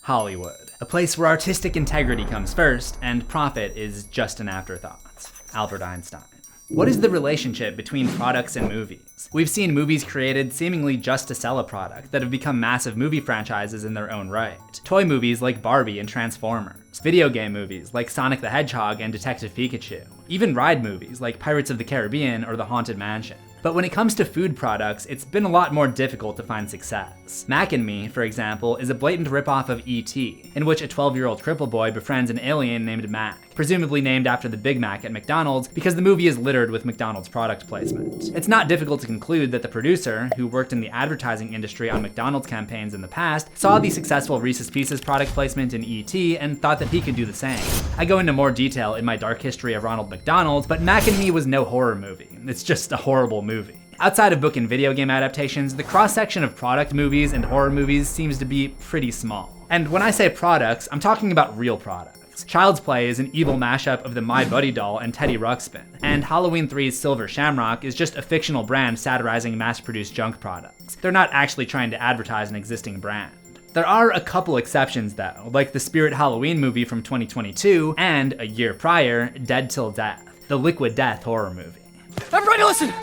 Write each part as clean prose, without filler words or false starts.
Hollywood, a place where artistic integrity comes first and profit is just an afterthought. Albert Einstein. What is the relationship between products and movies? We've seen movies created seemingly just to sell a product that have become massive movie franchises in their own right. Toy movies like Barbie and Transformers. Video game movies like Sonic the Hedgehog and Detective Pikachu. Even ride movies like Pirates of the Caribbean or The Haunted Mansion. But when it comes to food products, it's been a lot more difficult to find success. Mac and Me, for example, is a blatant ripoff of E.T., in which a 12-year-old cripple boy befriends an alien named Mac, presumably named after the Big Mac at McDonald's because the movie is littered with McDonald's product placement. It's not difficult to conclude that the producer, who worked in the advertising industry on McDonald's campaigns in the past, saw the successful Reese's Pieces product placement in E.T. and thought that he could do the same. I go into more detail in my dark history of Ronald McDonald, but Mac and Me was no horror movie. It's just a horrible movie. Outside of book and video game adaptations, the cross-section of product movies and horror movies seems to be pretty small. And when I say products, I'm talking about real products. Child's Play is an evil mashup of the My Buddy doll and Teddy Ruxpin, and Halloween 3's Silver Shamrock is just a fictional brand satirizing mass-produced junk products. They're not actually trying to advertise an existing brand. There are a couple exceptions though, like the Spirit Halloween movie from 2022, and, a year prior, Dead Till Death, the Liquid Death horror movie. Everybody listen!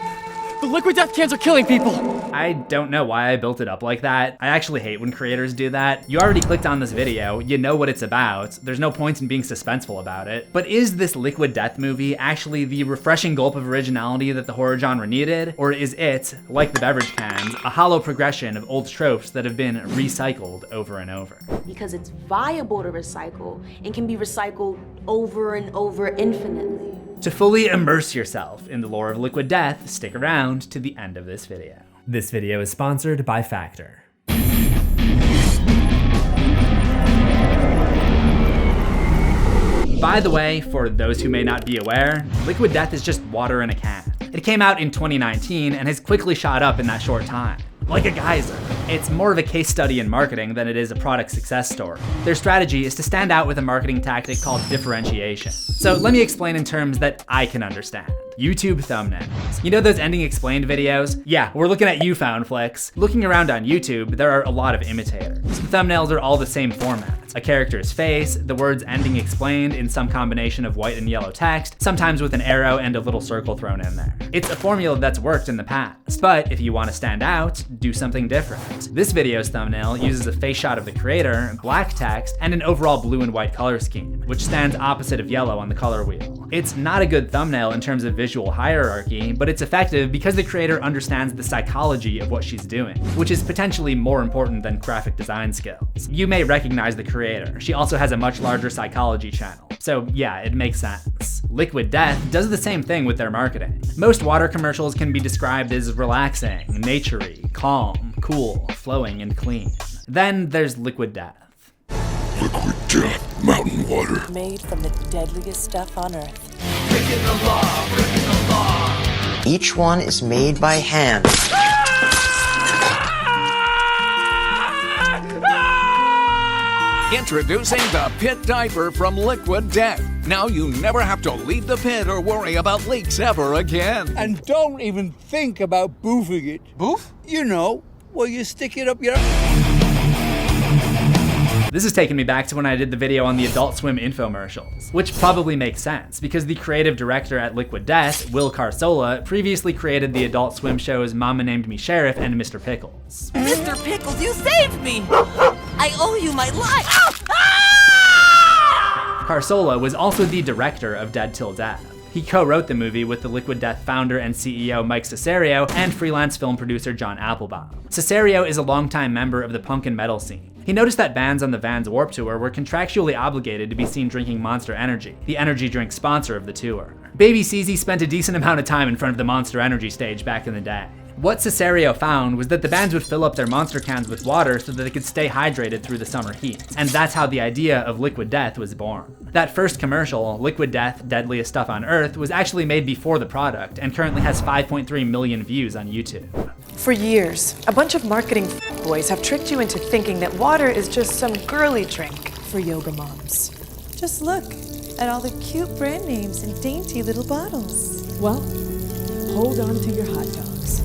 The liquid death cans are killing people! I don't know why I built it up like that. I actually hate when creators do that. You already clicked on this video, you know what it's about, there's no point in being suspenseful about it. But is this Liquid Death movie actually the refreshing gulp of originality that the horror genre needed? Or is it, like the beverage cans, a hollow progression of old tropes that have been recycled over and over? Because it's viable to recycle and can be recycled over and over infinitely. To fully immerse yourself in the lore of Liquid Death, stick around to the end of this video. This video is sponsored by Factor. By the way, for those who may not be aware, Liquid Death is just water in a can. It came out in 2019 and has quickly shot up in that short time. Like a geyser. It's more of a case study in marketing than it is a product success story. Their strategy is to stand out with a marketing tactic called differentiation. So let me explain in terms that I can understand. YouTube thumbnails. You know those ending explained videos? Yeah, we're looking at you, Found Flicks. Looking around on YouTube, there are a lot of imitators. The thumbnails are all the same format. A character's face, the words ending explained in some combination of white and yellow text, sometimes with an arrow and a little circle thrown in there. It's a formula that's worked in the past, but if you want to stand out, do something different. This video's thumbnail uses a face shot of the creator, black text, and an overall blue and white color scheme, which stands opposite of yellow on the color wheel. It's not a good thumbnail in terms of visual hierarchy, but it's effective because the creator understands the psychology of what she's doing, which is potentially more important than graphic design skills. You may recognize the creator. She also has a much larger psychology channel. So yeah, it makes sense. Liquid Death does the same thing with their marketing. Most water commercials can be described as relaxing, naturey, calm, cool, flowing, and clean. Then there's Liquid Death. Liquid Death, mountain water. Made from the deadliest stuff on Earth. Breaking the law, breaking the law. Each one is made by hand. Introducing the Pit Diaper from Liquid Death. Now you never have to leave the pit or worry about leaks ever again. And don't even think about boofing it. Boof? You know, where you stick it up your... This is taking me back to when I did the video on the Adult Swim infomercials, which probably makes sense because the creative director at Liquid Death, Will Carsola, previously created the Adult Swim shows Mama Named Me Sheriff and Mr. Pickles. Mr. Pickles, you saved me! I owe you my life! Carsola was also the director of Dead Till Death. He co-wrote the movie with the Liquid Death founder and CEO Mike Cesario and freelance film producer John Applebaum. Cesario is a longtime member of the punk and metal scene. He noticed that bands on the Vans Warped Tour were contractually obligated to be seen drinking Monster Energy, the energy drink sponsor of the tour. Baby CZ spent a decent amount of time in front of the Monster Energy stage back in the day. What Cesario found was that the bands would fill up their Monster cans with water so that they could stay hydrated through the summer heat. And that's how the idea of Liquid Death was born. That first commercial, Liquid Death, Deadliest Stuff on Earth, was actually made before the product and currently has 5.3 million views on YouTube. For years, a bunch of marketing boys have tricked you into thinking that water is just some girly drink for yoga moms. Just look at all the cute brand names and dainty little bottles. Well, hold on to your hot dogs.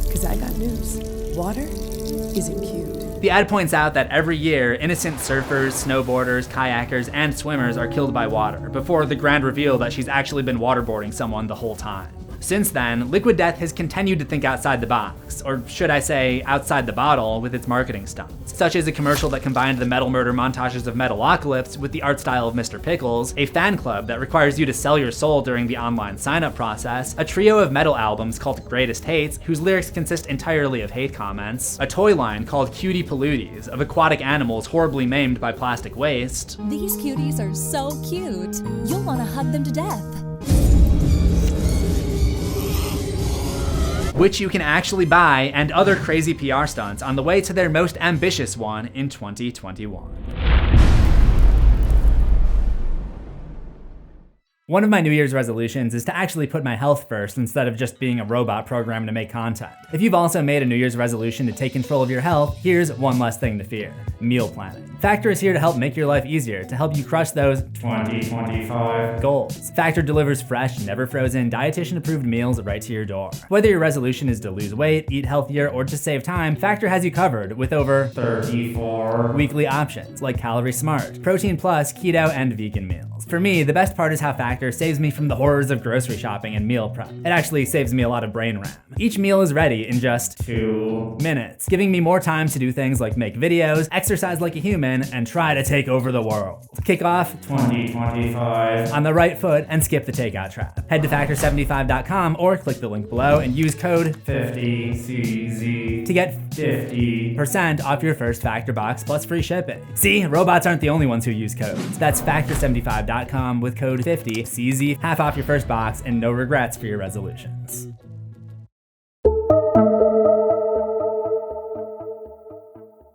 Because I got news. Water isn't cute. The ad points out that every year, innocent surfers, snowboarders, kayakers, and swimmers are killed by water, before the grand reveal that she's actually been waterboarding someone the whole time. Since then, Liquid Death has continued to think outside the box, or should I say, outside the bottle, with its marketing stunts, such as a commercial that combined the metal murder montages of Metalocalypse with the art style of Mr. Pickles, a fan club that requires you to sell your soul during the online sign-up process, a trio of metal albums called Greatest Hates, whose lyrics consist entirely of hate comments, a toy line called Cutie Palooties, of aquatic animals horribly maimed by plastic waste. These cuties are so cute. You'll want to hug them to death. Which you can actually buy, and other crazy PR stunts on the way to their most ambitious one in 2021. One of my New Year's resolutions is to actually put my health first instead of just being a robot programmed to make content. If you've also made a New Year's resolution to take control of your health, here's one less thing to fear: meal planning. Factor is here to help make your life easier, to help you crush those 2025 goals. Factor delivers fresh, never frozen, dietitian approved meals right to your door. Whether your resolution is to lose weight, eat healthier, or to save time, Factor has you covered with over 34 weekly options like Calorie Smart, Protein Plus, Keto, and vegan meals. For me, the best part is how Factor saves me from the horrors of grocery shopping and meal prep. It actually saves me a lot of brain RAM. Each meal is ready in just 2 minutes, giving me more time to do things like make videos, exercise like a human, and try to take over the world. Kick off 2025 on the right foot and skip the takeout trap. Head to factor75.com or click the link below and use code 50CZ to get 50% off your first Factor box plus free shipping. See, robots aren't the only ones who use codes. That's factor75.com with code 50CZ, half off your first box and no regrets for your resolutions.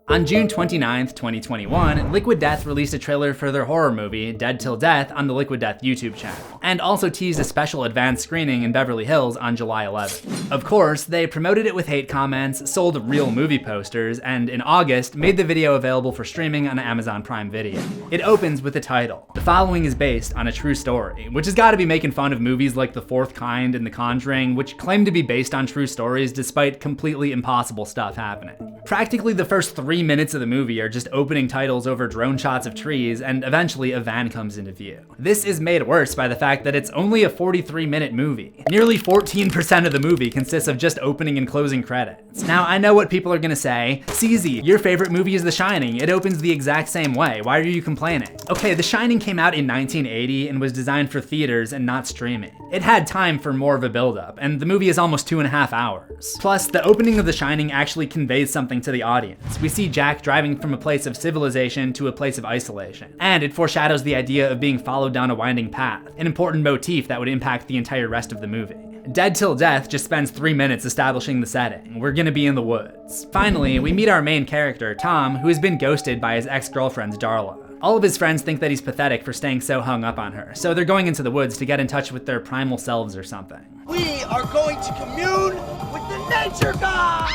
On June 29th, 2021, Liquid Death released a trailer for their horror movie, Dead Till Death, on the Liquid Death YouTube channel, and also teased a special advanced screening in Beverly Hills on July 11th. Of course, they promoted it with hate comments, sold real movie posters, and in August, made the video available for streaming on Amazon Prime Video. It opens with the title. The following is based on a true story, which has got to be making fun of movies like The Fourth Kind and The Conjuring, which claim to be based on true stories despite completely impossible stuff happening. Practically the first 3 minutes of the movie are just opening titles over drone shots of trees, and eventually a van comes into view. This is made worse by the fact that it's only a 43-minute movie. Nearly 14% of the movie consists of just opening and closing credits. Now, I know what people are gonna say. CZ, your favorite movie is The Shining. It opens the exact same way. Why are you complaining? Okay, The Shining came out in 1980 and was designed for theaters and not streaming. It had time for more of a build-up, and the movie is almost 2.5 hours. Plus, the opening of The Shining actually conveys something to the audience. We see Jack driving from a place of civilization to a place of isolation, and it foreshadows the idea of being followed down a winding path, an important motif that would impact the entire rest of the movie. Dead Till Death just spends 3 minutes establishing the setting. We're gonna be in the woods. Finally, we meet our main character, Tom, who has been ghosted by his ex-girlfriend, Darla. All of his friends think that he's pathetic for staying so hung up on her, so they're going into the woods to get in touch with their primal selves or something. We are going to commune with the nature gods!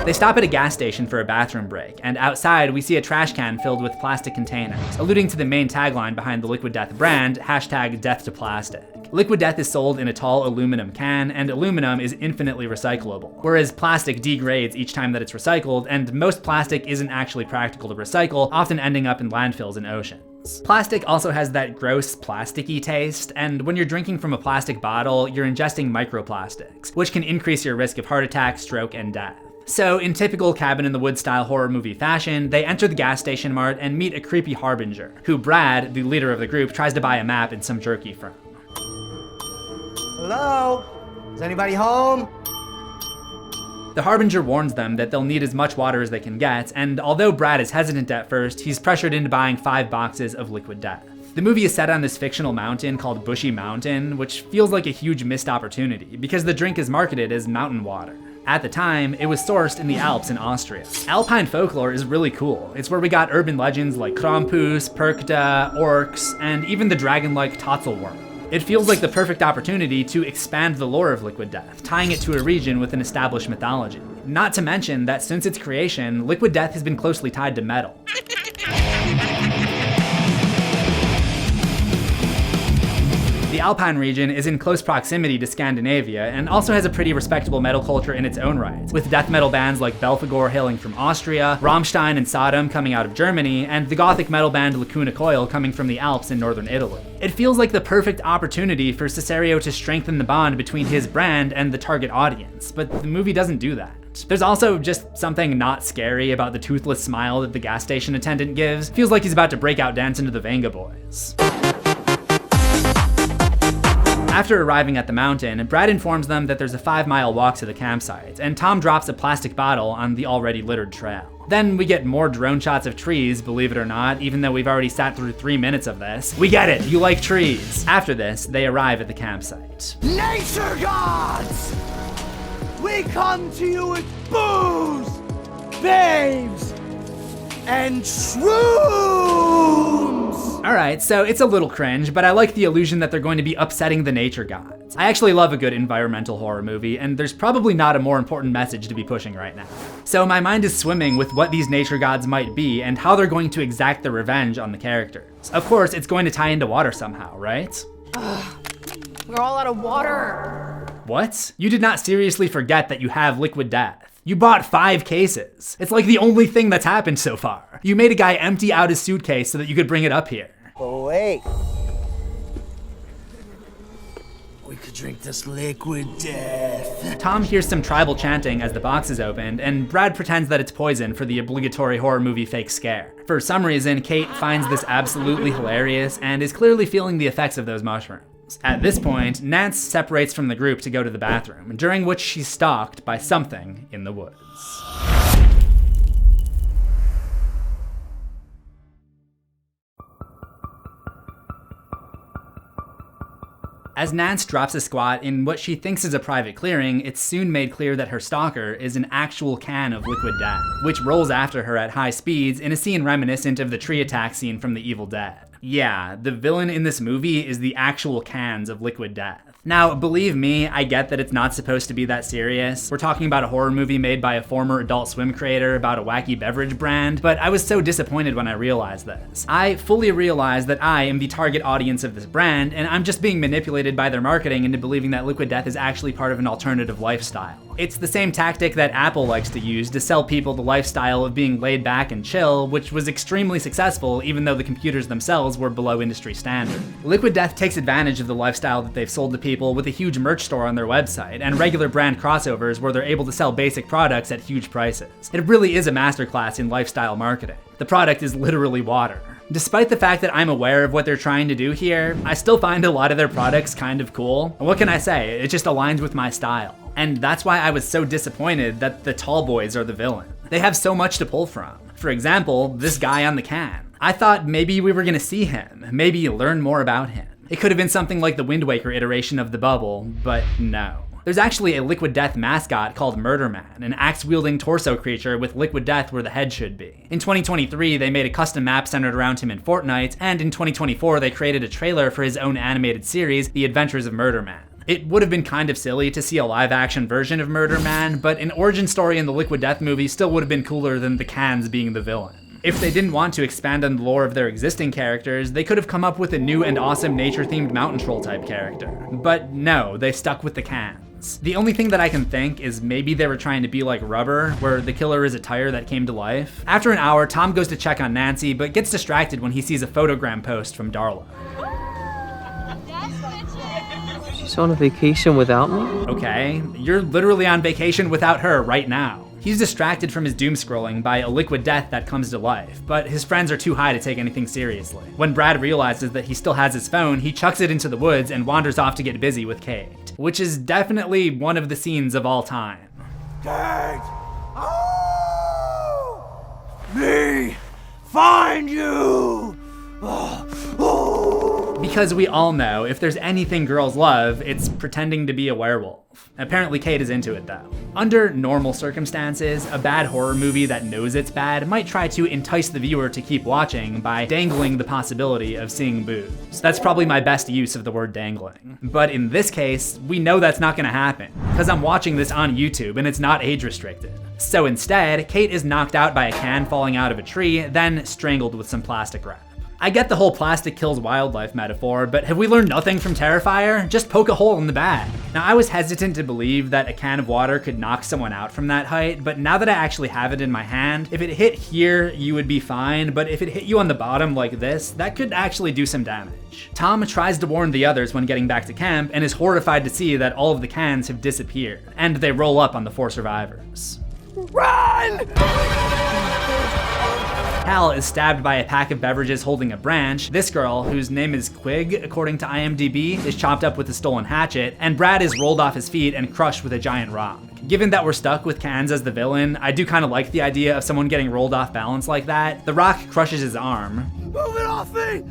They stop at a gas station for a bathroom break, and outside we see a trash can filled with plastic containers, alluding to the main tagline behind the Liquid Death brand, #DeathToPlastic. Liquid Death is sold in a tall aluminum can, and aluminum is infinitely recyclable, whereas plastic degrades each time that it's recycled, and most plastic isn't actually practical to recycle, often ending up in landfills and oceans. Plastic also has that gross, plasticky taste, and when you're drinking from a plastic bottle, you're ingesting microplastics, which can increase your risk of heart attack, stroke, and death. So, in typical cabin-in-the-woods style horror movie fashion, they enter the gas station mart and meet a creepy harbinger, who Brad, the leader of the group, tries to buy a map and some jerky from. Hello? Is anybody home? The harbinger warns them that they'll need as much water as they can get, and although Brad is hesitant at first, he's pressured into buying 5 boxes of Liquid Death. The movie is set on this fictional mountain called Bushy Mountain, which feels like a huge missed opportunity, because the drink is marketed as mountain water. At the time, it was sourced in the Alps in Austria. Alpine folklore is really cool. It's where we got urban legends like Krampus, Perkta, orcs, and even the dragon-like Totzelworm. It feels like the perfect opportunity to expand the lore of Liquid Death, tying it to a region with an established mythology. Not to mention that since its creation, Liquid Death has been closely tied to metal. The Alpine region is in close proximity to Scandinavia and also has a pretty respectable metal culture in its own right, with death metal bands like Belphegor hailing from Austria, Rammstein and Sodom coming out of Germany, and the gothic metal band Lacuna Coil coming from the Alps in northern Italy. It feels like the perfect opportunity for Cesario to strengthen the bond between his brand and the target audience, but the movie doesn't do that. There's also just something not scary about the toothless smile that the gas station attendant gives. Feels like he's about to break out dance into the Venga Boys. After arriving at the mountain, Brad informs them that there's a 5-mile walk to the campsite, and Tom drops a plastic bottle on the already littered trail. Then we get more drone shots of trees, believe it or not, even though we've already sat through 3 minutes of this. We get it, you like trees. After this, they arrive at the campsite. Nature gods! We come to you with booze, babes, and shrooms! Alright, so it's a little cringe, but I like the illusion that they're going to be upsetting the nature gods. I actually love a good environmental horror movie, and there's probably not a more important message to be pushing right now. So my mind is swimming with what these nature gods might be and how they're going to exact their revenge on the characters. Of course, it's going to tie into water somehow, right? We're all out of water. What? You did not seriously forget that you have liquid death. You bought 5 cases. It's like the only thing that's happened so far. You made a guy empty out his suitcase so that you could bring it up here. Oh, wait. We could drink this liquid death. Tom hears some tribal chanting as the box is opened, and Brad pretends that it's poison for the obligatory horror movie fake scare. For some reason, Kate finds this absolutely hilarious and is clearly feeling the effects of those mushrooms. At this point, Nance separates from the group to go to the bathroom, during which she's stalked by something in the woods. As Nance drops a squat in what she thinks is a private clearing, it's soon made clear that her stalker is an actual can of liquid death, which rolls after her at high speeds in a scene reminiscent of the tree attack scene from The Evil Dead. Yeah, the villain in this movie is the actual cans of liquid death. Now, believe me, I get that it's not supposed to be that serious. We're talking about a horror movie made by a former Adult Swim creator about a wacky beverage brand, but I was so disappointed when I realized this. I fully realize that I am the target audience of this brand, and I'm just being manipulated by their marketing into believing that liquid death is actually part of an alternative lifestyle. It's the same tactic that Apple likes to use to sell people the lifestyle of being laid back and chill, which was extremely successful even though the computers themselves were below industry standard. Liquid Death takes advantage of the lifestyle that they've sold to people with a huge merch store on their website and regular brand crossovers where they're able to sell basic products at huge prices. It really is a masterclass in lifestyle marketing. The product is literally water. Despite the fact that I'm aware of what they're trying to do here, I still find a lot of their products kind of cool. What can I say? It just aligns with my style. And that's why I was so disappointed that the tall boys are the villain. They have so much to pull from. For example, this guy on the can. I thought maybe we were gonna see him, maybe learn more about him. It could have been something like the Wind Waker iteration of the Bubble, but no. There's actually a Liquid Death mascot called Murder Man, an axe-wielding torso creature with liquid death where the head should be. In 2023, they made a custom map centered around him in Fortnite, and in 2024, they created a trailer for his own animated series, The Adventures of Murder Man. It would have been kind of silly to see a live-action version of Murder Man, but an origin story in the Liquid Death movie still would have been cooler than the cans being the villain. If they didn't want to expand on the lore of their existing characters, they could have come up with a new and awesome nature-themed mountain troll type character. But no, they stuck with the cans. The only thing that I can think is maybe they were trying to be like Rubber, where the killer is a tire that came to life. After an hour, Tom goes to check on Nancy, but gets distracted when he sees a photogram post from Darla. She's on a vacation without me? Okay, you're literally on vacation without her right now. He's distracted from his doom scrolling by a liquid death that comes to life, but his friends are too high to take anything seriously. When Brad realizes that he still has his phone, he chucks it into the woods and wanders off to get busy with Kate, which is definitely one of the scenes of all time. Kate! Oh! Me! Find you! Because we all know if there's anything girls love, it's pretending to be a werewolf. Apparently Kate is into it though. Under normal circumstances, a bad horror movie that knows it's bad might try to entice the viewer to keep watching by dangling the possibility of seeing boobs. That's probably my best use of the word dangling. But in this case, we know that's not gonna happen, because I'm watching this on YouTube and it's not age restricted. So instead, Kate is knocked out by a can falling out of a tree, then strangled with some plastic wrap. I get the whole plastic kills wildlife metaphor, but have we learned nothing from Terrifier? Just poke a hole in the bag. Now, I was hesitant to believe that a can of water could knock someone out from that height, but now that I actually have it in my hand, if it hit here, you would be fine, but if it hit you on the bottom like this, that could actually do some damage. Tom tries to warn the others when getting back to camp and is horrified to see that all of the cans have disappeared, and they roll up on the 4 survivors. Run! Hal is stabbed by a pack of beverages holding a branch. This girl, whose name is Quig, according to IMDb, is chopped up with a stolen hatchet, and Brad is rolled off his feet and crushed with a giant rock. Given that we're stuck with cans as the villain, I do kind of like the idea of someone getting rolled off balance like that. The rock crushes his arm. Move it off me!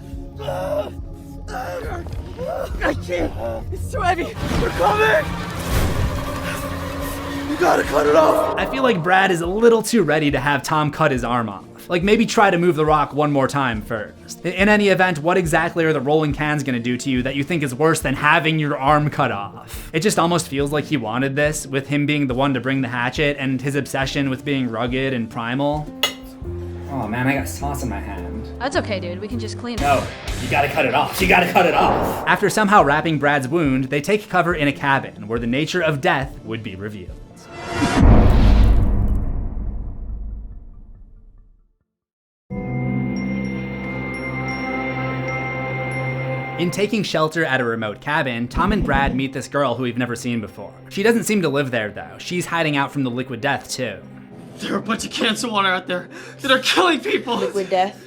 I can't. It's too heavy. We're coming! You gotta cut it off! I feel like Brad is a little too ready to have Tom cut his arm off. Like, maybe try to move the rock one more time first. In any event, what exactly are the rolling cans gonna do to you that you think is worse than having your arm cut off? It just almost feels like he wanted this, with him being the one to bring the hatchet and his obsession with being rugged and primal. Oh man, I got sauce in my hand. That's okay, dude. We can just clean it. No, you gotta cut it off. You gotta cut it off. After somehow wrapping Brad's wound, they take cover in a cabin where the nature of death would be revealed. In taking shelter at a remote cabin, Tom and Brad meet this girl who we've never seen before. She doesn't seem to live there though. She's hiding out from the liquid death too. There are a bunch of cans of water out there that are killing people. Liquid death.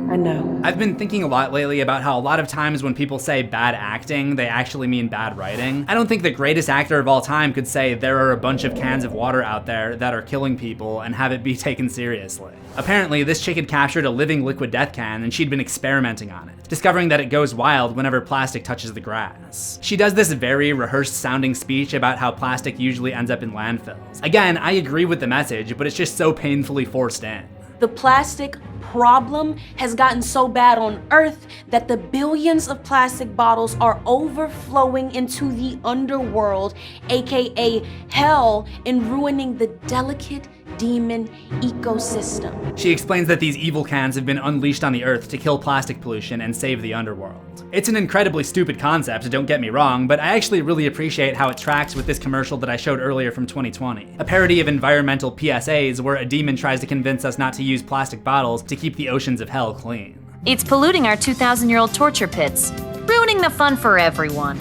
I know. I've been thinking a lot lately about how a lot of times when people say bad acting, they actually mean bad writing. I don't think the greatest actor of all time could say there are a bunch of cans of water out there that are killing people and have it be taken seriously. Apparently, this chick had captured a living liquid death can and she'd been experimenting on it, discovering that it goes wild whenever plastic touches the grass. She does this very rehearsed sounding speech about how plastic usually ends up in landfills. Again, I agree with the message, but it's just so painfully forced in. The plastic problem has gotten so bad on Earth that the billions of plastic bottles are overflowing into the underworld, aka hell, and ruining the delicate demon ecosystem. She explains that these evil cans have been unleashed on the Earth to kill plastic pollution and save the underworld. It's an incredibly stupid concept, don't get me wrong, but I actually really appreciate how it tracks with this commercial that I showed earlier from 2020. A parody of environmental PSAs where a demon tries to convince us not to use plastic bottles to keep the oceans of hell clean. It's polluting our 2,000-year-old torture pits, ruining the fun for everyone.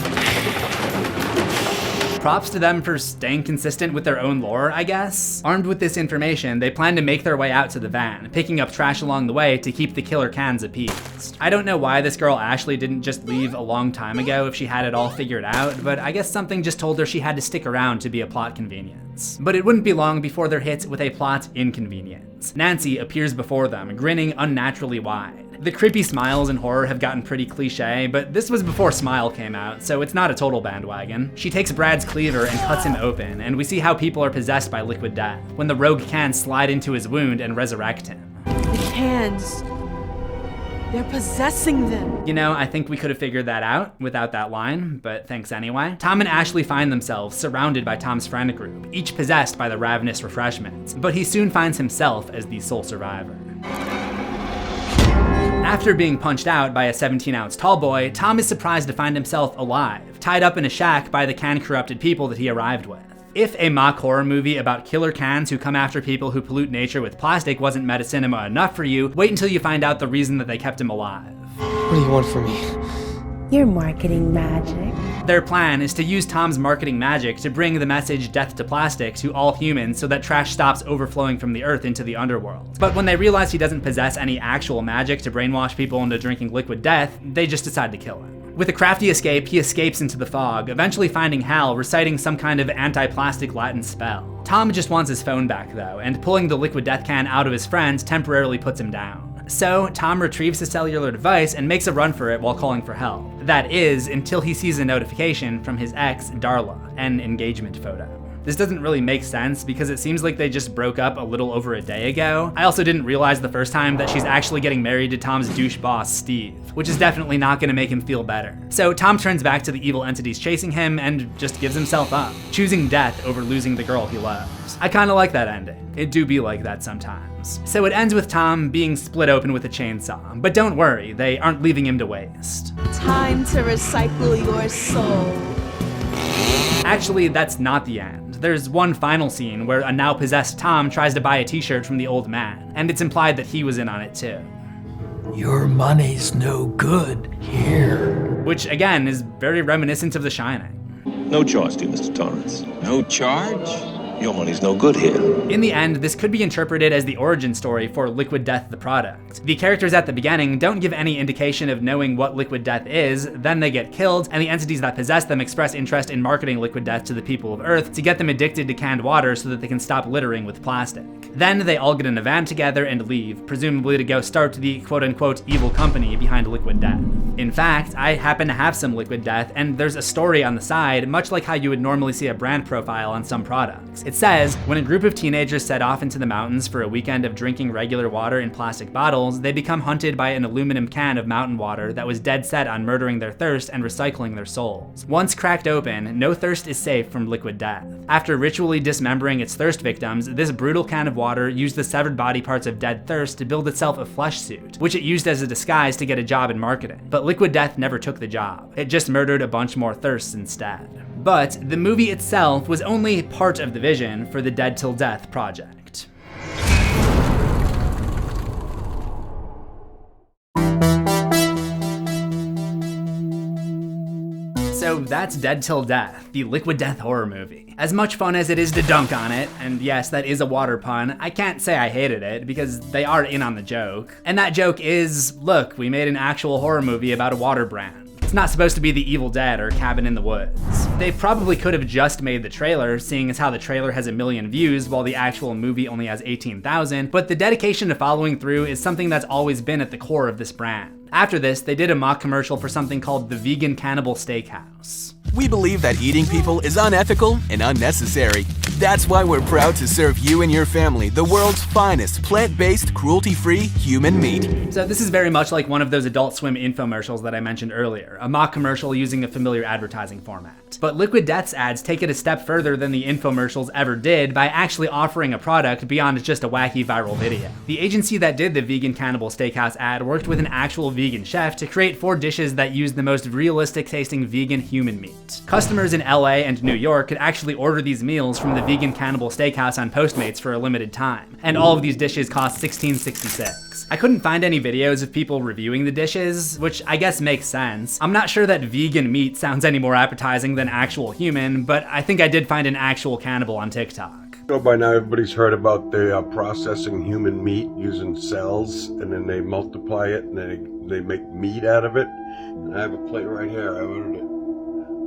Props to them for staying consistent with their own lore, I guess. Armed with this information, they plan to make their way out to the van, picking up trash along the way to keep the killer cans appeased. I don't know why this girl Ashley didn't just leave a long time ago if she had it all figured out, but I guess something just told her she had to stick around to be a plot convenience. But it wouldn't be long before they're hit with a plot inconvenience. Nancy appears before them, grinning unnaturally wide. The creepy smiles in horror have gotten pretty cliche, but this was before Smile came out, so it's not a total bandwagon. She takes Brad's cleaver and cuts him open, and we see how people are possessed by liquid death, when the rogue cans slide into his wound and resurrect him. The cans. They're possessing them. You know, I think we could have figured that out without that line, but thanks anyway. Tom and Ashley find themselves surrounded by Tom's friend group, each possessed by the ravenous refreshments, but he soon finds himself as the sole survivor. After being punched out by a 17-ounce tall boy, Tom is surprised to find himself alive, tied up in a shack by the can-corrupted people that he arrived with. If a mock horror movie about killer cans who come after people who pollute nature with plastic wasn't meta cinema enough for you, wait until you find out the reason that they kept him alive. What do you want from me? Your marketing magic. Their plan is to use Tom's marketing magic to bring the message death to plastic to all humans so that trash stops overflowing from the earth into the underworld. But when they realize he doesn't possess any actual magic to brainwash people into drinking liquid death, they just decide to kill him. With a crafty escape, he escapes into the fog, eventually finding Hal reciting some kind of anti-plastic Latin spell. Tom just wants his phone back though, and pulling the liquid death can out of his friends temporarily puts him down. So, Tom retrieves his cellular device and makes a run for it while calling for help. That is, until he sees a notification from his ex, Darla, an engagement photo. This doesn't really make sense because it seems like they just broke up a little over a day ago. I also didn't realize the first time that she's actually getting married to Tom's douche boss, Steve, which is definitely not gonna make him feel better. So Tom turns back to the evil entities chasing him and just gives himself up, choosing death over losing the girl he loves. I kinda like that ending. It do be like that sometimes. So it ends with Tom being split open with a chainsaw, but don't worry, they aren't leaving him to waste. Time to recycle your soul. Actually, that's not the end. There's one final scene where a now possessed Tom tries to buy a t-shirt from the old man, and it's implied that he was in on it too. Your money's no good here. Which again is very reminiscent of The Shining. No charge, dear Mr. Torrance. No charge? Your money's no good here. In the end, this could be interpreted as the origin story for Liquid Death the product. The characters at the beginning don't give any indication of knowing what Liquid Death is, then they get killed, and the entities that possess them express interest in marketing Liquid Death to the people of Earth to get them addicted to canned water so that they can stop littering with plastic. Then they all get in a van together and leave, presumably to go start the quote-unquote evil company behind Liquid Death. In fact, I happen to have some Liquid Death, and there's a story on the side, much like how you would normally see a brand profile on some products. It says, when a group of teenagers set off into the mountains for a weekend of drinking regular water in plastic bottles, they become hunted by an aluminum can of mountain water that was dead set on murdering their thirst and recycling their souls. Once cracked open, no thirst is safe from Liquid Death. After ritually dismembering its thirst victims, this brutal can of water used the severed body parts of dead thirst to build itself a flesh suit, which it used as a disguise to get a job in marketing. But Liquid Death never took the job. It just murdered a bunch more thirsts instead. But the movie itself was only part of the vision for the Dead Till Death project. So that's Dead Till Death, the Liquid Death horror movie. As much fun as it is to dunk on it, and yes, that is a water pun, I can't say I hated it because they are in on the joke. And that joke is, look, we made an actual horror movie about a water brand. It's not supposed to be The Evil Dead or Cabin in the Woods. They probably could have just made the trailer, seeing as how the trailer has 1 million views while the actual movie only has 18,000, but the dedication to following through is something that's always been at the core of this brand. After this, they did a mock commercial for something called the Vegan Cannibal Steakhouse. We believe that eating people is unethical and unnecessary. That's why we're proud to serve you and your family the world's finest plant-based, cruelty-free human meat. So this is very much like one of those Adult Swim infomercials that I mentioned earlier, a mock commercial using a familiar advertising format. But Liquid Death's ads take it a step further than the infomercials ever did by actually offering a product beyond just a wacky viral video. The agency that did the Vegan Cannibal Steakhouse ad worked with an actual vegan chef to create 4 dishes that used the most realistic tasting vegan human meat. Customers in LA and New York could actually order these meals from the Vegan Cannibal Steakhouse on Postmates for a limited time, and all of these dishes cost $16.66. I couldn't find any videos of people reviewing the dishes, which I guess makes sense. I'm not sure that vegan meat sounds any more appetizing than actual human, but I think I did find an actual cannibal on TikTok. So by now everybody's heard about the processing human meat using cells, and then they multiply it and they make meat out of it. And I have a plate right here. I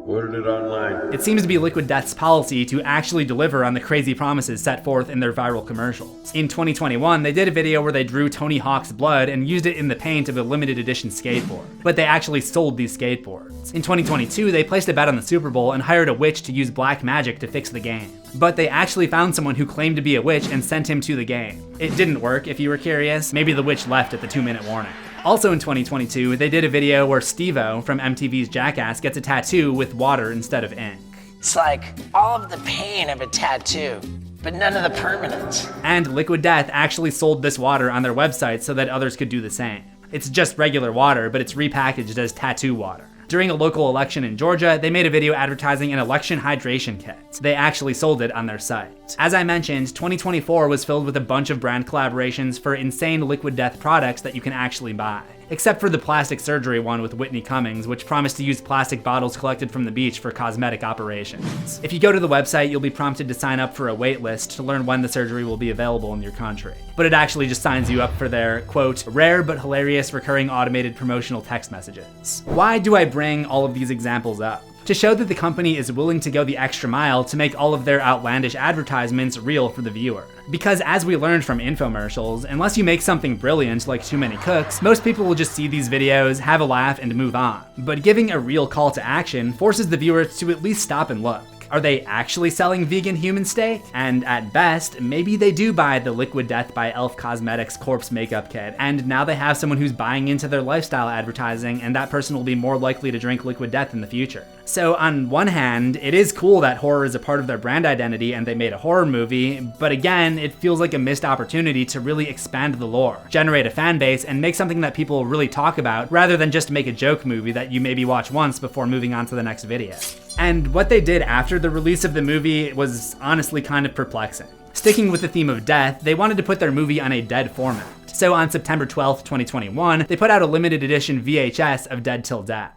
ordered it online. It seems to be Liquid Death's policy to actually deliver on the crazy promises set forth in their viral commercials. In 2021, they did a video where they drew Tony Hawk's blood and used it in the paint of a limited edition skateboard, but they actually sold these skateboards. In 2022, they placed a bet on the Super Bowl and hired a witch to use black magic to fix the game. But they actually found someone who claimed to be a witch and sent him to the game. It didn't work, if you were curious. Maybe the witch left at the 2-minute warning. Also in 2022, they did a video where Steve-O from MTV's Jackass gets a tattoo with water instead of ink. It's like all of the pain of a tattoo, but none of the permanence. And Liquid Death actually sold this water on their website so that others could do the same. It's just regular water, but it's repackaged as tattoo water. During a local election in Georgia, they made a video advertising an election hydration kit. They actually sold it on their site. As I mentioned, 2024 was filled with a bunch of brand collaborations for insane Liquid Death products that you can actually buy. Except for the plastic surgery one with Whitney Cummings, which promised to use plastic bottles collected from the beach for cosmetic operations. If you go to the website, you'll be prompted to sign up for a wait list to learn when the surgery will be available in your country. But it actually just signs you up for their, quote, rare but hilarious recurring automated promotional text messages. Why do I bring all of these examples up? To show that the company is willing to go the extra mile to make all of their outlandish advertisements real for the viewer. Because as we learned from infomercials, unless you make something brilliant like Too Many Cooks, most people will just see these videos, have a laugh, and move on. But giving a real call to action forces the viewer to at least stop and look. Are they actually selling vegan human steak? And at best, maybe they do buy the Liquid Death by Elf Cosmetics corpse makeup kit, and now they have someone who's buying into their lifestyle advertising, and that person will be more likely to drink Liquid Death in the future. So on one hand, it is cool that horror is a part of their brand identity and they made a horror movie, but again, it feels like a missed opportunity to really expand the lore, generate a fan base, and make something that people really talk about, rather than just make a joke movie that you maybe watch once before moving on to the next video. And what they did after the release of the movie was honestly kind of perplexing. Sticking with the theme of death, they wanted to put their movie on a dead format. So on September 12th, 2021, they put out a limited edition VHS of Dead Till Death.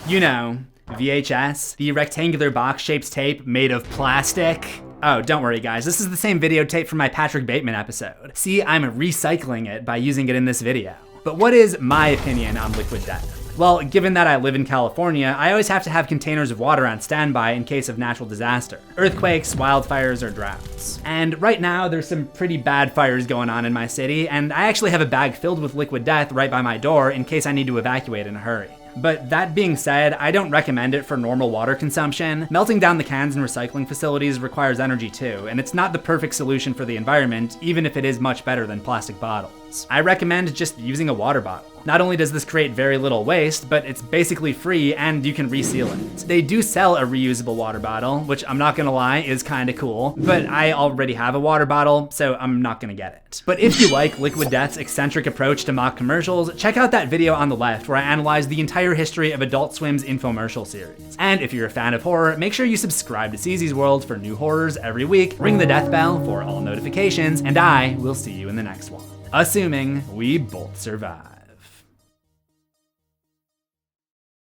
You know, VHS, the rectangular box-shaped tape made of plastic. Oh, don't worry guys, this is the same videotape from my Patrick Bateman episode. See, I'm recycling it by using it in this video. But what is my opinion on Liquid Death? Well, given that I live in California, I always have to have containers of water on standby in case of natural disaster. Earthquakes, wildfires, or droughts. And right now, there's some pretty bad fires going on in my city, and I actually have a bag filled with Liquid Death right by my door in case I need to evacuate in a hurry. But that being said, I don't recommend it for normal water consumption. Melting down the cans in recycling facilities requires energy too, and it's not the perfect solution for the environment, even if it is much better than plastic bottles. I recommend just using a water bottle. Not only does this create very little waste, but it's basically free and you can reseal it. They do sell a reusable water bottle, which I'm not gonna lie is kinda cool, but I already have a water bottle, so I'm not gonna get it. But if you like Liquid Death's eccentric approach to mock commercials, check out that video on the left where I analyze the entire history of Adult Swim's infomercial series. And if you're a fan of horror, make sure you subscribe to CZsWorld for new horrors every week, ring the death bell for all notifications, and I will see you in the next one. Assuming we both survive.